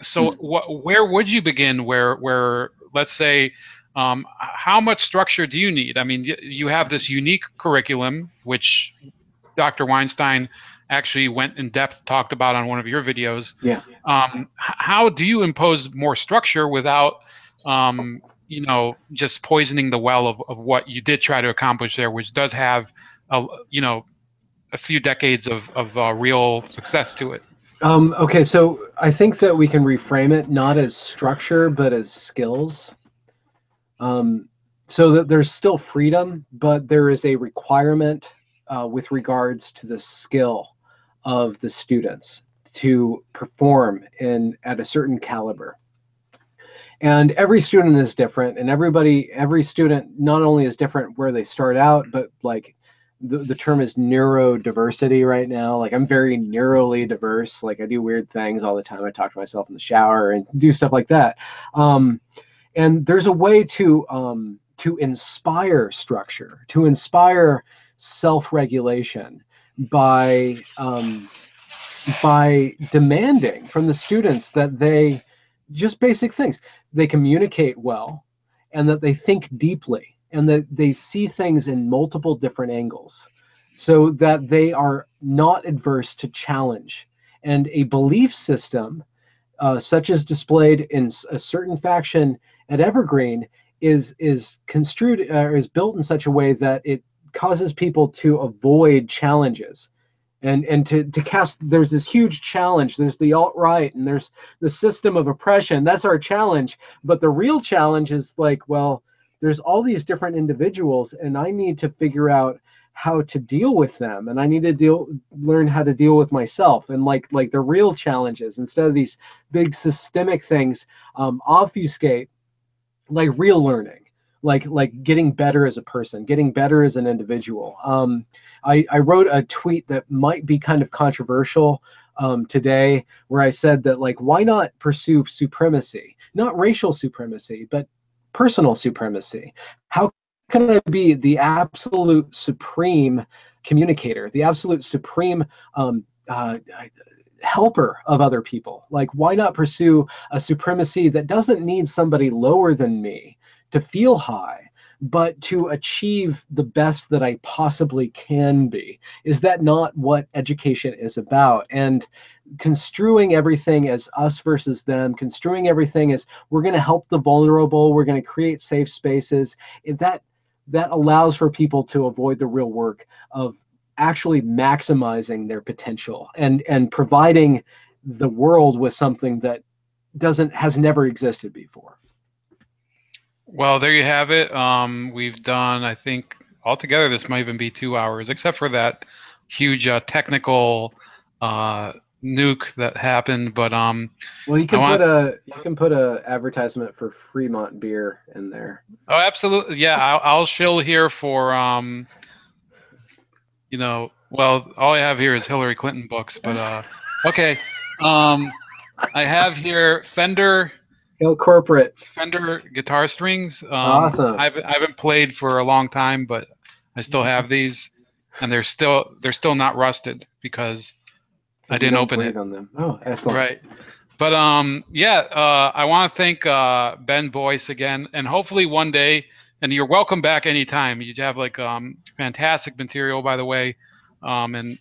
So where would you begin? Where let's say, how much structure do you need? I mean, you have this unique curriculum, which Dr. Weinstein actually went in depth, talked about on one of your videos. Yeah. How do you impose more structure without, you know, just poisoning the well of what you did try to accomplish there, which does have, you know, a few decades of real success to it? Okay, so I think that we can reframe it not as structure, but as skills. So that there's still freedom, but there is a requirement with regards to the skill of the students to perform at a certain caliber. And every student is different, and every student not only is different where they start out, but like the term is neurodiversity right now. Like I'm very neurally diverse. Like I do weird things all the time. I talk to myself in the shower and do stuff like that. And there's a way to inspire structure, to inspire self-regulation by demanding from the students that they just basic things. They communicate well, and that they think deeply, and that they see things in multiple different angles, so that they are not adverse to challenge. And a belief system, such as displayed in a certain faction at Evergreen, is construed is built in such a way that it causes people to avoid challenges. And to cast, there's this huge challenge. There's the alt-right, and there's the system of oppression. That's our challenge. But the real challenge is like, well, there's all these different individuals, and I need to figure out how to deal with them, and I need to learn how to deal with myself. And like the real challenges, instead of these big systemic things, obfuscate like real learning, like getting better as a person, getting better as an individual. I wrote a tweet that might be kind of controversial today, where I said that, like, why not pursue supremacy, not racial supremacy, but personal supremacy? How can I be the absolute supreme communicator, the absolute supreme helper of other people? Like, why not pursue a supremacy that doesn't need somebody lower than me to feel high, but to achieve the best that I possibly can be? Is that not what education is about? And construing everything as us versus them, construing everything as we're going to help the vulnerable, we're going to create safe spaces, that allows for people to avoid the real work of actually maximizing their potential and providing the world with something that has never existed before. Well, there you have it. We've done, I think, altogether, this might even be 2 hours, except for that huge technical nuke that happened, but Well, I want. you can put a advertisement for Fremont beer in there. Oh, absolutely. Yeah, I'll shill here for well, all I have here is Hillary Clinton books, but okay. Um, I have here Go corporate. Fender guitar strings. Awesome. I haven't played for a long time, but I still have these, and they're still not rusted because I Because you didn't didn't open it. breathe on them. Oh, excellent. Right. But yeah, I want to thank Ben Boyce again, and hopefully one day. And you're welcome back anytime. You have like fantastic material, by the way, and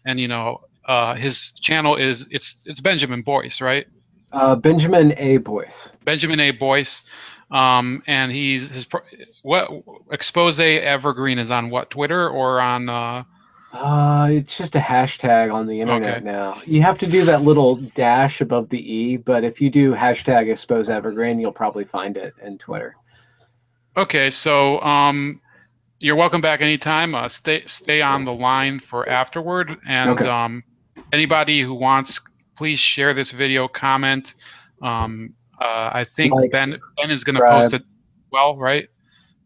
his channel is it's Benjamin Boyce, right? Benjamin A. Boyce. Benjamin A. Boyce, and what expose Evergreen is on what, Twitter or on It's just a hashtag on the internet okay. now. You have to do that little dash above the E, but if you do hashtag expose Evergreen, you'll probably find it in Twitter. Okay, so you're welcome back anytime. Stay on the line for afterward, and Okay. anybody who wants, please share this video, comment. I think Like, Ben is going to post subscribe. it. Well, right?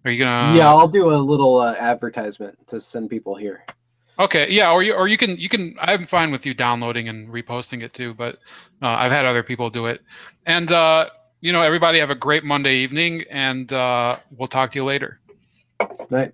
Are you Yeah, gonna? I'll do a little advertisement to send people here. Okay, yeah, or you can. I'm fine with you downloading and reposting it too, but I've had other people do it. And everybody have a great Monday evening, and we'll talk to you later. Night.